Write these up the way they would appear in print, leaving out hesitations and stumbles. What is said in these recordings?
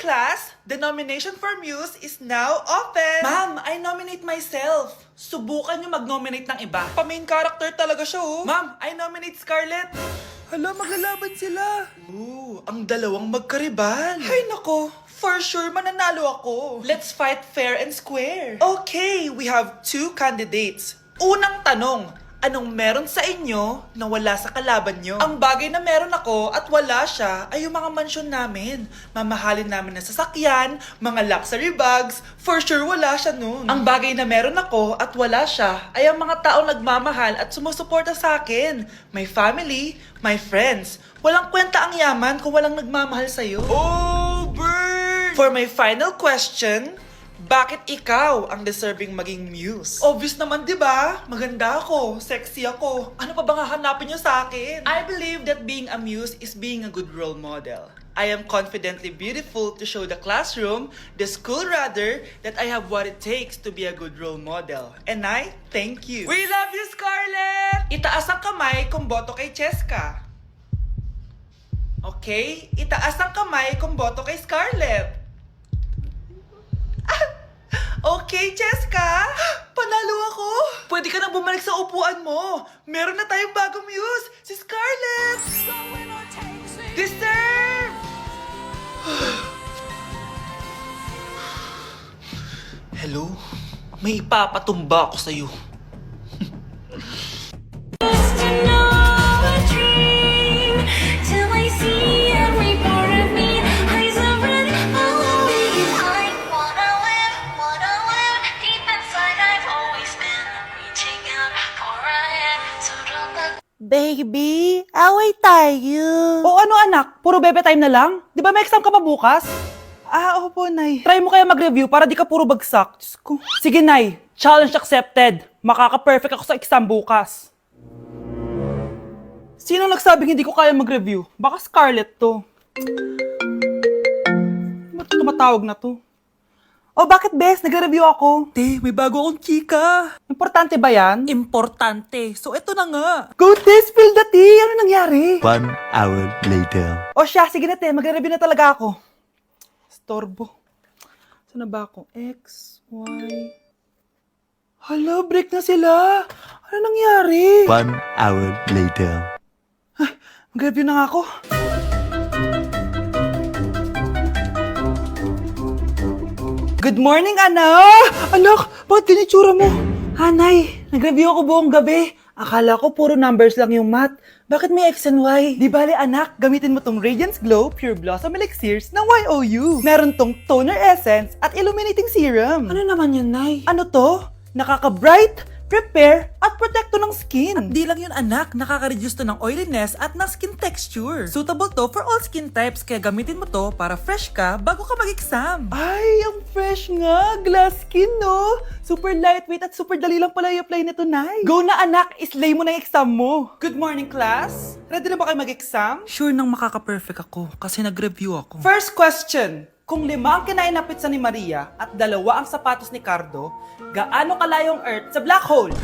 class, the nomination for Muse is now open. Ma'am, I nominate myself. Subukan niyo mag-nominate ng iba. Pa-main character talaga siya, oh. Ma'am, I nominate Scarlett. Hala, maglalaban sila. Ooh, ang dalawang magkaribal. Ay nako, for sure mananalo ako. Let's fight fair and square. Okay, we have 2 candidates. Unang tanong, anong meron sa inyo na wala sa kalaban nyo? Ang bagay na meron ako at wala siya ay yung mga mansyon namin. Mamahalin namin na sasakyan, mga luxury bags, for sure wala siya nun. Ang bagay na meron ako at wala siya ay ang mga taong nagmamahal at sumusuporta sa akin. My family, my friends. Walang kwenta ang yaman kung walang nagmamahal sa'yo. Oh, bird! For my final question, bakit ikaw ang deserving maging muse? Obvious naman, di ba? Maganda ako, sexy ako. Ano pa bang hahanapin niyo sa akin? I believe that being a muse is being a good role model. I am confidently beautiful to show the classroom, the school rather, that I have what it takes to be a good role model. And I thank you. We love you, Scarlett! Itaas ang kamay kung boto kay Cheska. Okay? Itaas ang kamay kung boto kay Scarlett. Okay, Cheska! Panalo ako! Pwede ka nang bumalik sa upuan mo! Meron na tayong bagong muse! Si Scarlett! Deserve! Hello? May ipapatumba ako sa'yo. Baby, away tayo. O ano anak, puro bebe time na lang? Di ba may exam ka pa bukas? Opo, Nay. Try mo kaya mag-review para di ka puro bagsak. Diyos ko. Sige, Nay. Challenge accepted. Makaka-perfect ako sa exam bukas. Sino nagsabing hindi ko kaya mag-review? Baka Scarlett to. Ba't tumatawag na to? Oh, bakit, Bes? Nagre-review ako. Te, may bago akong chika. Importante ba yan? Importante. So, eto na nga. Go, Te! Spill the tea! Ano nangyari? 1 hour later. O siya, sige na, Te. Magre-review na talaga ako. Storbo. Saan na ba ako? X, Y... Hala, break na sila. Ano nangyari? 1 hour later. Mag-review na nga ako. Good morning, anak! Anak, bakit ganitsura mo? Hanay, nag-review ako buong gabi. Akala ko puro numbers lang yung math. Bakit may X and Y? Di bale, anak, gamitin mo tong Radiance Glow Pure Blossom Elixirs ng YOU. Meron tong toner essence at illuminating serum. Ano naman yun, Nay? Ano to? Nakaka-bright, prepare, at protecto ng skin. At di lang yun anak, nakaka-reduce to ng oiliness at ng skin texture. Suitable to for all skin types, kaya gamitin mo to para fresh ka bago ka mag-exam. Ay, ang fresh nga. Glass skin, no? Super lightweight at super dali lang pala i-apply nito, Nay. Go na, anak. Islay mo na yung exam mo. Good morning, class. Ready na ba kayo mag-exam? Sure nang makaka-perfect ako kasi nag-review ako. First question. Kung 5 ang kinain na pizza ni Maria at 2 ang sapatos ni Cardo, gaano kalayo ang Earth sa black hole?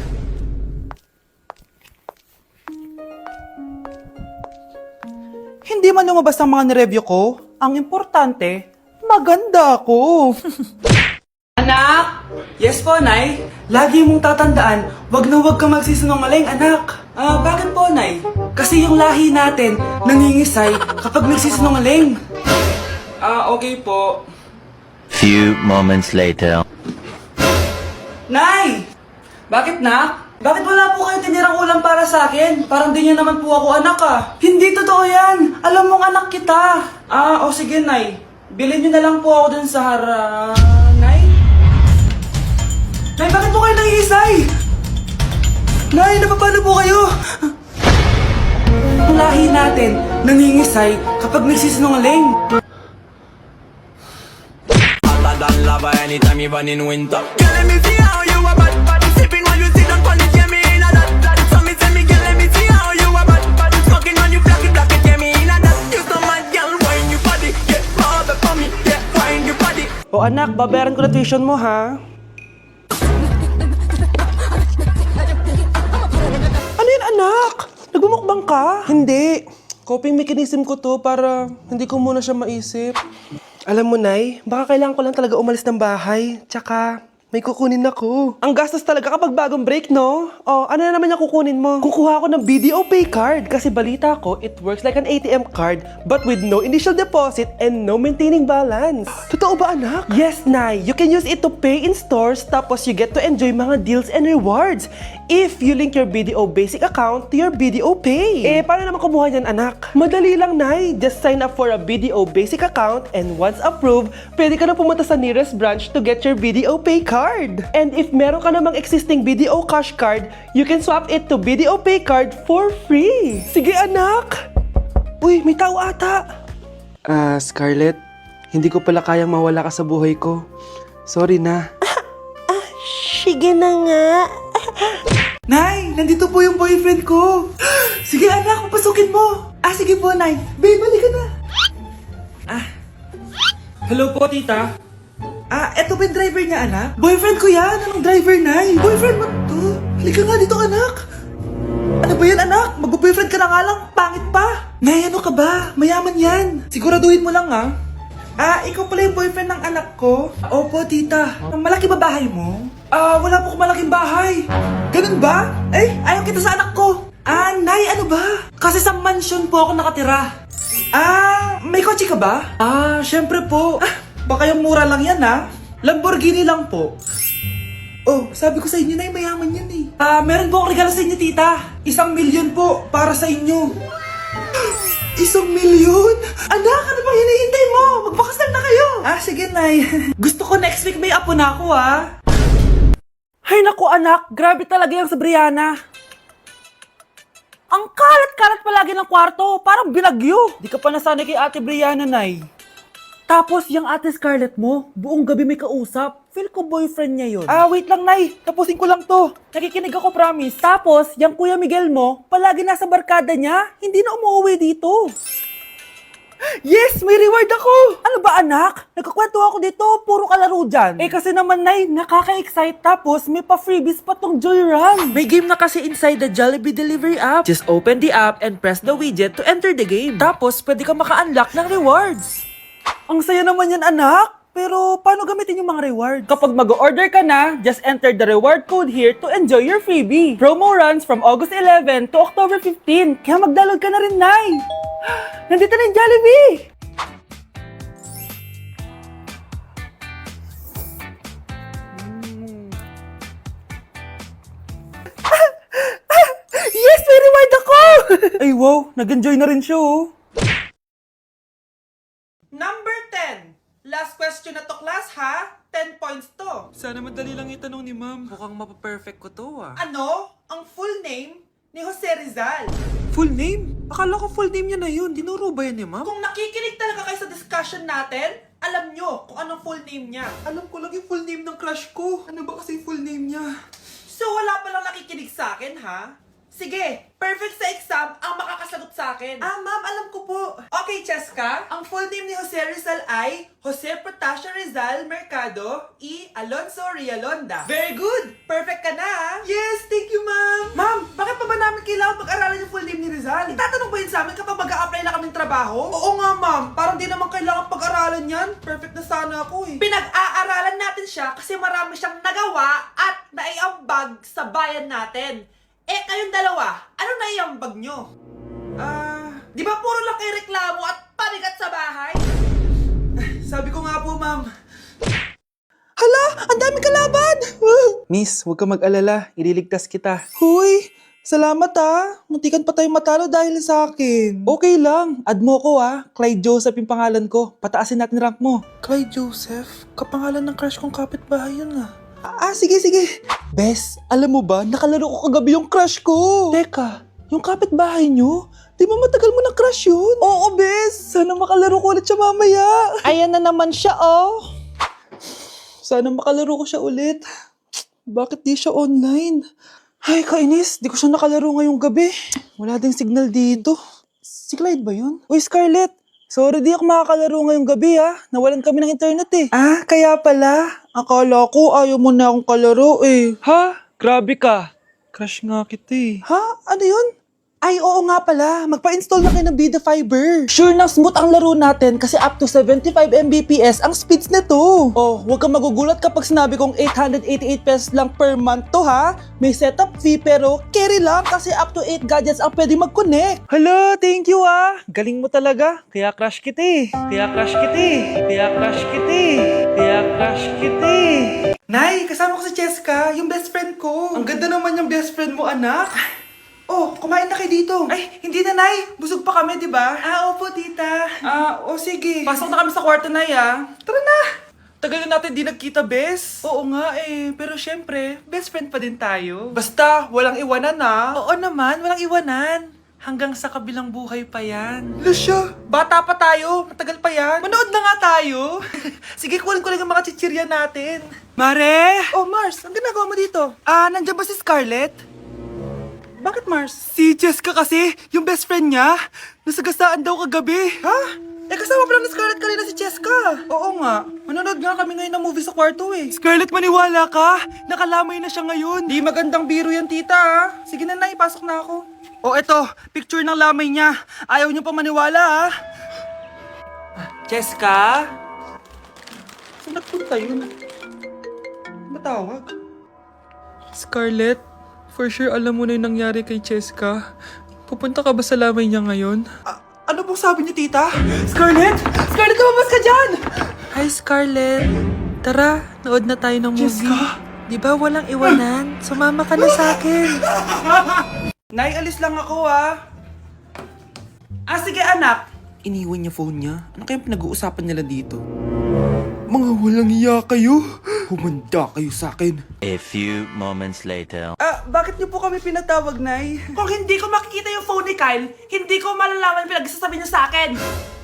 Hindi man lumabas ang mga nireview ko, ang importante, maganda ako. Anak! Yes po, Nay. Lagi mong tatandaan, wag na wag ka magsisinungaling, anak. Bakit po, Nay? Kasi yung lahi natin nangingisay kapag nagsisinungaling. Okay po. Few moments later. Nay! Bakit, Nak? Bakit wala po kayo tinirang ulam para sa akin? Parang di niyo naman po ako anak Hindi totoo yan! Alam mong anak kita! Sige, Nay. Bilhin niyo na lang po ako dun sa Nay? Nay, bakit po kayo nangiisay? Nay, napapano po kayo? Ang lahi natin nangingisay kapag nagsisinungaling. Hotter than lava anytime even in winter. Girl, let me see how you a bad bad. Sipping while you sit down on it, yeah me in a that that. So me say me girl, let me see how you a bad bad. Smoking on you black it, yeah me in a that. You so mad, girl, wine your body, yeah, mother for me, yeah, wine your body. O anak, babayaran ko na tuition mo, ha? Ano yun, anak? Nagbumukbang ka? Hindi. Coping mechanism ko to para hindi ko muna siya maisip. Alam mo, Nay, baka kailangan ko lang talaga umalis ng bahay. Tsaka, may kukunin ako. Ang gastos talaga kapag bagong break, no? Oh, ano na naman yung kukunin mo? Kukuha ako ng BDO Pay card kasi balita ko, it works like an ATM card but with no initial deposit and no maintaining balance. Totoo ba, anak? Yes, Nay. You can use it to pay in stores tapos you get to enjoy mga deals and rewards if you link your BDO Basic account to your BDO Pay. Eh, paano naman kumuha niyan, anak? Madali lang, Nay. Just sign up for a BDO Basic account and once approved, pwede ka na pumunta sa nearest branch to get your BDO Pay card. And if meron ka namang existing BDO Cash card, you can swap it to BDO Pay card for free. Sige, anak! Uy, may tao ata! Scarlett, hindi ko pala kayang mawala ka sa buhay ko. Sorry na. Sige na nga. Nay, nandito po yung boyfriend ko. Sige, anak, papasukin mo. Sige po, Nay. Babe, balik ka na. Hello po, tita. Eto ba yung driver niya, anak? Boyfriend ko yan. Anong driver, Nay? Boyfriend mo to? Halika nga dito, anak. Ano ba yan, anak? Mag-boyfriend ka na nga lang. Pangit pa. Nay, ano ka ba? Mayaman yan. Siguraduhin mo lang, ha? Ikaw pala yung boyfriend ng anak ko? Opo, tita. Malaki ba bahay mo? Wala po akong malaking bahay. Ganun ba? Ayaw kita sa anak ko. Nay, ano ba? Kasi sa mansion po ako nakatira. May kotse ka ba? Syempre po. Baka yung mura lang yan, ha? Lamborghini lang po. Oh, sabi ko sa inyo na mayaman yan eh. Meron po akong regalo sa inyo, tita. 1 milyon po para sa inyo. 1 milyon? Anak, ano bang hinihintay mo? Magpakasal na kayo. Sige, Nay. Gusto ko next week may apo na ako, ha? Ay naku anak, grabe talaga yung sa Brianna. Ang kalat-kalat palagi ng kwarto, parang binagyo. Di ka pa nasanay kay Ate Brianna, Nay. Tapos yung ate Scarlett mo, buong gabi may kausap. Feel ko boyfriend niya yun. Wait lang, Nay. Tapusin ko lang to. Nakikinig ako, promise. Tapos, yung Kuya Miguel mo, palagi nasa barkada niya, hindi na umuwi dito. Yes, may reward ako. Ano ba anak? Nagkakwento ako dito, puro kalaro dyan. Kasi naman Nay, nakaka-excite tapos may pa-freebies pa tong Joy Run. May game na kasi inside the Jollibee Delivery app. Just open the app and press the widget to enter the game. Tapos, pwede ka maka-unlock ng rewards. Ang saya naman yan anak. Pero paano gamitin yung mga reward? Kapag mag-order ka na, just enter the reward code here to enjoy your freebie. Promo runs from August 11 to October 15. Kaya mag-download ka na rin, Nay. Nandito na yung Jollibee. Yes, may reward ako! Ay wow, nag-enjoy na rin siya oh. Number 10. Last question na to, class, ha? 10 points to. Sana madali lang itanong ni ma'am. Mukhang mapaperfect ko to ah. Ano ang full name ni Jose Rizal? Full name? Akala ko full name niya na yun. Dinuro ba yan ni ma'am? Kung nakikinig talaga kayo sa discussion natin, alam nyo kung anong full name niya. Alam ko lang yung full name ng crush ko. Ano ba kasi yung full name niya? So wala palang nakikinig sa akin, ha? Sige, perfect sa exam ang makakasagot sa akin. Ma'am, alam ko po. Okay, Cheska, ang full name ni Jose Rizal ay Jose Protasio Rizal Mercado y Alonso Rialonda. Very good! Perfect ka na, ha? Yes, thank you, ma'am. Ma'am, bakit pa ba namin kailangan pag-aralan yung full name ni Rizal? Itatanong ba yun sa amin kapag mag-a-apply na kaming trabaho? Oo nga, ma'am. Parang di naman kailangan pag-aralan yan. Perfect na sana ako, eh. Pinag-aaralan natin siya kasi marami siyang nagawa at naiambag sa bayan natin. Kayong dalawa, ano naiambag nyo? Di ba puro lang kayo reklamo at panigat sa bahay? Sabi ko nga po, ma'am. Hala, ang daming kalaban! Miss, huwag ka mag-alala. Ililigtas kita. Huy, salamat ah. Muntikan pa tayo matalo dahil sa akin. Okay lang. Add mo ko ah. Clyde Joseph yung pangalan ko. Pataasin natin rank mo. Clyde Joseph? Kapangalan ng crush kong kapitbahay yun ah. Sige. Bes, alam mo ba, nakalaro ko kagabi yung crush ko. Teka, yung kapitbahay nyo? Di ba matagal mo na crush yun? Oo, Bes. Sana makalaro ko ulit siya mamaya. Ayan na naman siya, oh. Sana makalaro ko siya ulit. Bakit di siya online? Ay, kainis. Di ko siya nakalaro ngayong gabi. Wala ding signal dito. Si Clyde ba yun? Uy, Scarlett. Sorry, di ako makakalaro ngayong gabi ha. Nawalan kami ng internet eh. Kaya pala. Akala ko ayaw mo na akong kalaro eh. Ha? Grabe ka. Crush nga kita eh. Ha? Ano yun? Ay, oo nga pala. Magpa-install na kayo ng Bida Fiber. Sure na smooth ang laro natin kasi up to 75 Mbps ang speeds nito. Oh, huwag kang magugulat kapag sinabi kong 888 pesos lang per month to ha. May setup fee pero carry lang kasi up to 8 gadgets ang pwede mag-connect. Hala, thank you ah. Galing mo talaga. Kaya crush kita eh. Kaya crush kita eh. Kaya crush kita eh. Kaya crush kita eh. Nay, kasama ko si Cheska, yung best friend ko. Ang ganda naman yung best friend mo, anak. Oh, kumain na kayo dito. Ay, hindi na, Nay. Busog pa kami, di ba? Ah, opo, tita. Sige. Pasok na kami sa kwarto, Nay, ah. Tara na. Tagal na natin di nagkita, bes. Oo nga eh, pero syempre, best friend pa din tayo. Basta, walang iwanan na. Oo naman, walang iwanan. Hanggang sa kabilang buhay pa yan. Lucia, bata pa tayo. Matagal pa yan. Manood na nga tayo. Sige, kunin ko lang ang mga chichirya natin. Mare! Oh, Mars, ang ginagawa mo dito? Nandiyan ba si Scarlett? Bakit, Mars? Si Jessica kasi, yung best friend niya, nasagasaan daw kagabi. Ha? Eh, kasama pala ni Scarlett kanina si Cheska. Oo nga. Manonood nga kami ngayon ng movie sa kwarto eh. Scarlett, maniwala ka? Nakalamay na siya ngayon. Di magandang biro yan, tita ha. Sige na, Nay, pasok na ako. O eto, picture ng lamay niya. Ayaw niyo pa maniwala ha? Cheska? Saan nagpunta yun? Matawag? Scarlett, for sure alam mo na yung nangyari kay Cheska. Pupunta ka ba sa lamay niya ngayon? Ano pong sabi niyo, tita? Scarlett! Scarlett, lumabas ka dyan! Hi Scarlett! Tara, nood na tayo ng movie. Cheska? Di ba walang iwanan? Sumama ka na sa akin. Nay, alis lang ako ha. Sige anak. Iniwan niya phone niya. Ano kayang pinag-uusapan nila dito? Mga walang iya kayo. Humanda kayo sa akin. A few moments later. Bakit niyo po kami pinatawag, Nay? Kung hindi ko makikita yung phone ni Kyle, hindi ko malalaman yung pinagsasabi niya sa akin.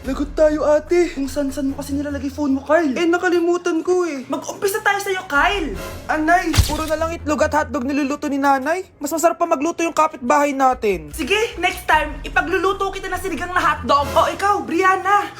Lagot tayo ate. Kung san-san mo kasi nilalagay phone mo, Carl. Nakalimutan ko eh. Mag-umpisa tayo sa'yo, Kyle. Anay, puro na lang itlog at hotdog niluluto ni nanay. Mas masarap pa magluto yung kapitbahay natin. Sige, next time, ipagluluto kita na sinigang na hotdog. O ikaw, Brianna.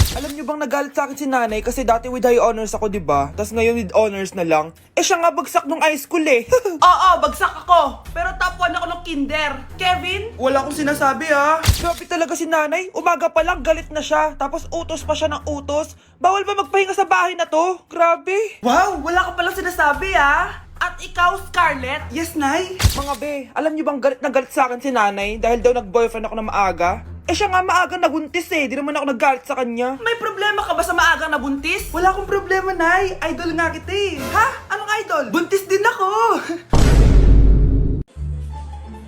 Alam niyo bang nagalit sa akin si nanay kasi dati with high honors ako, di ba? Tapos ngayon with honors na lang. Siya nga bagsak nung high school eh. Oo, bagsak ako. Pero top 1 ako ng kinder. Kevin? Wala akong sinasabi ha. Grabe talaga si nanay. Umaga pa lang galit na siya. Tapos utos pa siya ng utos. Bawal ba magpahinga sa bahay na to? Grabe. Wow, wala ka palang sinasabi ah. At ikaw, Scarlett? Yes, Nay. Mga be, alam niyo bang galit na galit sa akin si nanay dahil daw nag-boyfriend ako na maaga? Siya nga maaga nabuntis eh. Di naman ako naggalit sa kanya. May problema ka ba sa maagang nabuntis? Wala akong problema, Nay. Idol nga kita eh. Ha? Anong idol? Buntis din ako.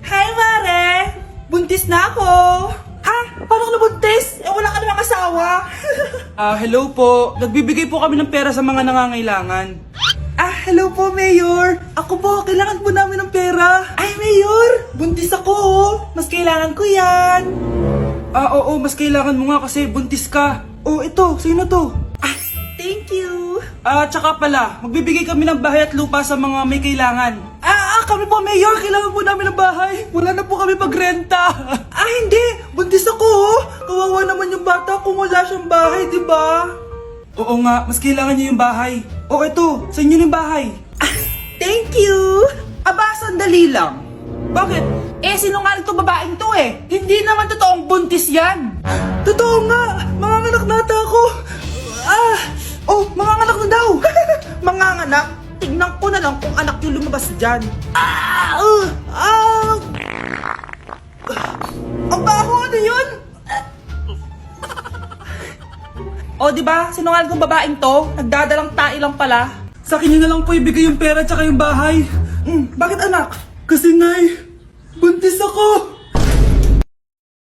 Hi, Mare! Buntis na ako. Ha? Paano ka nabuntis? Wala ka namang asawa. Hello po. Nagbibigay po kami ng pera sa mga nangangailangan. Hello po, Mayor. Ako po, kailangan po namin ng pera. Ay, Mayor! Buntis ako, oh. Mas kailangan ko yan. Oo, mas kailangan mo nga kasi buntis ka. Oh, ito, sino to? Thank you. Tsaka pala, magbibigay kami ng bahay at lupa sa mga may kailangan. Kami po, Mayor. Kailangan po namin ng bahay. Wala na po kami pagrenta. Hindi. Buntis ako, oh. Kawawa naman yung bata kung wala siyang bahay, di ba? Oo nga, mas kailangan niyo yung bahay. Oh, ito, sa inyo yung bahay. Thank you. Sandali lang. Bakit? Sinungaling to babaeng to eh. Hindi naman totoong buntis yan. Totoo nga. Manganganak nata ako. Manganganak na daw. Manganganak? Tignan ko na lang kung anak yung lumabas dyan. Ang baho, ano yun? Diba? Sinungaling kong babaeng to. Nagdadalang tae lang pala. Sa akin niyo na lang po ibigay yung pera at saka yung bahay. Bakit anak? Kasi Nay,